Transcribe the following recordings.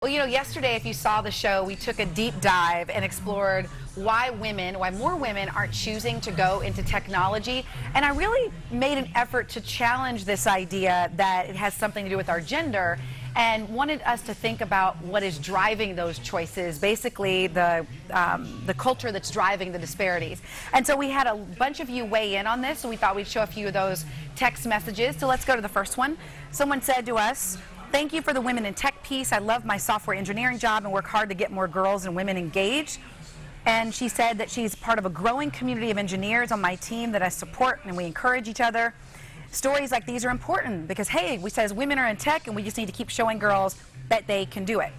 Well, you know, yesterday, if you saw the show, we took a deep dive and explored why more women aren't choosing to go into technology. And I really made an effort to challenge this idea that it has something to do with our gender, and wanted us to think about what is driving those choices, basically the culture that's driving the disparities. And so we had a bunch of you weigh in on this, so we thought we'd show a few of those text messages. So let's go to the first one. Someone said to us, "Thank you for the women in tech piece. I love my software engineering job and work hard to get more girls and women engaged." And she said that she's part of a growing community of engineers on my team that I support, and we encourage each other. Stories like these are important because, hey, we says women are in tech and we just need to keep showing girls that they can do it.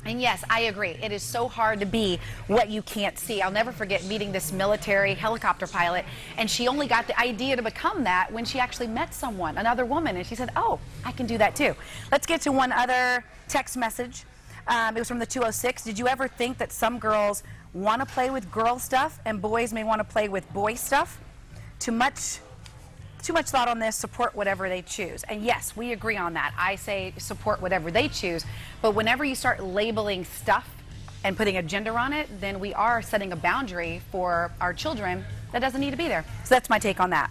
And yes, I agree. It is so hard to be what you can't see. I'll never forget meeting this military helicopter pilot, and she only got the idea to become that when she actually met someone, another woman, and she said, oh, I can do that too. Let's get to one other text message. It was from the 206. Did you ever think that some girls want to play with girl stuff and boys may want to play with boy stuff? Too much thought on this. Support whatever they choose. And yes, we agree on that. I say support whatever they choose. But whenever you start labeling stuff and putting a gender on it, then we are setting a boundary for our children that doesn't need to be there. So that's my take on that.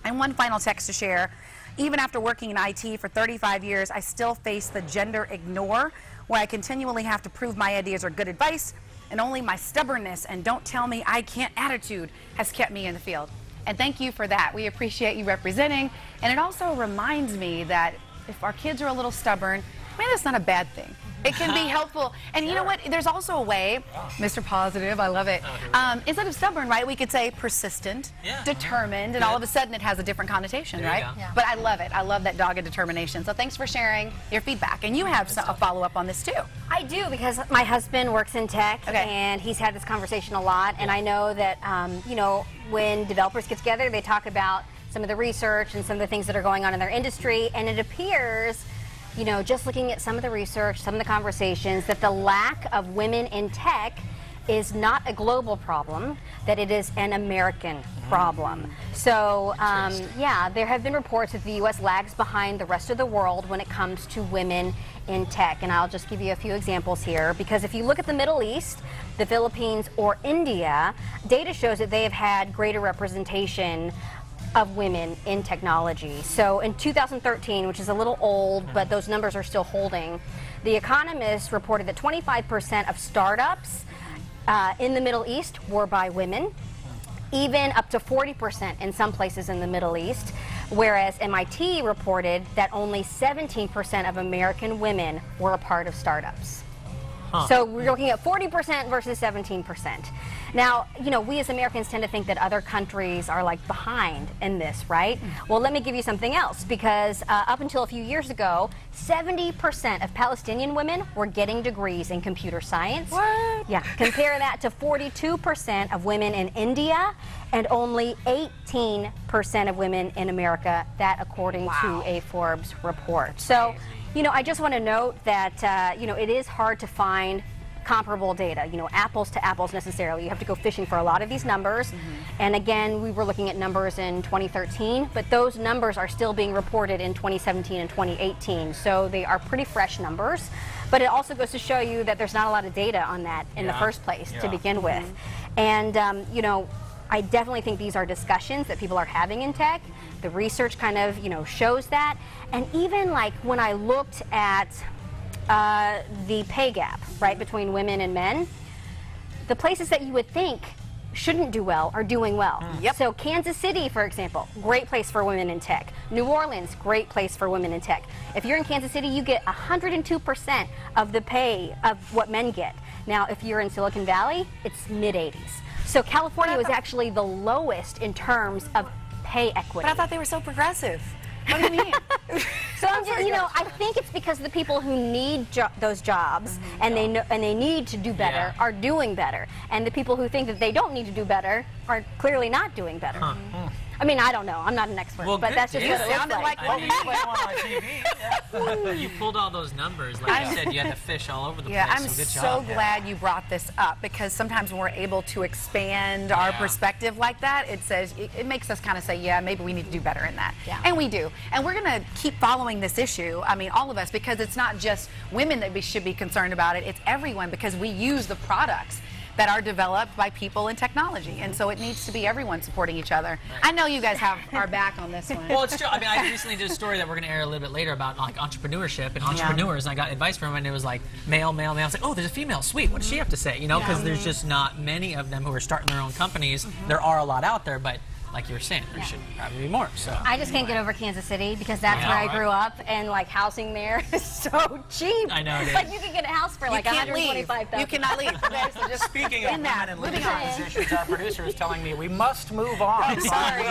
And one final text to share. Even after working in IT for 35 years, I still face the gender ignore, where I continually have to prove my ideas are good advice, and only my stubbornness and don't tell me I can't attitude has kept me in the field. And thank you for that. We appreciate you representing. And it also reminds me that if our kids are a little stubborn, man, that's not a bad thing. It can be helpful. And you know what? There's also a way, Mr. Positive, I love it. Instead of stubborn, right, we could say persistent, determined, and all of a sudden it has a different connotation, right? Yeah. But I love it. I love that dogged determination. So thanks for sharing your feedback. And you have a follow-up on this too. I do, because my husband works in tech, and he's had this conversation a lot. And I know that, you know, when developers get together, they talk about some of the research and some of the things that are going on in their industry. And it appears, you know, just looking at some of the research, some of the conversations, that the lack of women in tech is not a global problem, that it is an American problem. So, yeah, there have been reports that the U.S. lags behind the rest of the world when it comes to women in tech. And I'll just give you a few examples here, because if you look at the Middle East, the Philippines, or India, data shows that they have had greater representation of women in technology. So in 2013, which is a little old, but those numbers are still holding, The Economist reported that 25% of startups in the Middle East were by women, even up to 40% in some places in the Middle East, whereas MIT reported that only 17% of American women were a part of startups. So we're looking at 40% versus 17%. Now, you know, we as Americans tend to think that other countries are like behind in this, right? Well, let me give you something else, because up until a few years ago, 70% of Palestinian women were getting degrees in computer science. What? Yeah, compare that to 42% of women in India and only 18% of women in America, that according to a Forbes report. So, you know, I just want to note that, you know, it is hard to find comparable data, you know, apples to apples necessarily. You have to go fishing for a lot of these numbers. And again, we were looking at numbers in 2013, but those numbers are still being reported in 2017 and 2018. So they are pretty fresh numbers. But it also goes to show you that there's not a lot of data on that in the first place to begin with. And, you know, I definitely think these are discussions that people are having in tech. The research kind of, you know, shows that. And even like when I looked at the pay gap, right, between women and men, the places that you would think shouldn't do well are doing well. So Kansas City, for example, great place for women in tech. New Orleans, great place for women in tech. If you're in Kansas City, you get 102% of the pay of what men get. Now, if you're in Silicon Valley, it's mid-80s. So California was actually the lowest in terms of pay equity. But I thought they were so progressive. What do you mean? So I'm just, you know, I think it's because the people who need those jobs and they need to do better are doing better, and the people who think that they don't need to do better are clearly not doing better. I mean, I don't know. I'm not an expert, Well, but good that's just deal. what it looks Sounded like. like Well, you play one on TV. Yeah. You pulled all those numbers. Like you said, you had the fish all over the Yeah, place. I'm so good so job. glad you brought this up, because sometimes when we're able to expand our Yeah. perspective like that, it makes us kind of say, yeah, maybe we need to do better in that. Yeah. And we do. And we're going to keep following this issue. I mean, all of us, because it's not just women that we should be concerned about it. It's everyone, because we use the products that are developed by people in technology. And so it needs to be everyone supporting each other. Right. I know you guys have our back on this one. Well, it's true. I mean, I recently did a story that we're going to air a little bit later about like entrepreneurship and entrepreneurs. And I got advice from them, and it was like male, male, male. I was like, oh, there's a female. Sweet. What does she have to say? You know, because there's just not many of them who are starting their own companies. There are a lot out there, but like you were saying, there should probably be more. So I just can't get over Kansas City because that's Yeah, where I right. grew up, and like housing there is so cheap. I know it is. Like you can get a house for like you can't leave. $125,000. You cannot leave. Okay, so just Speaking of in women that, in moving leadership on. positions, our producer is telling me we must move on. Sorry.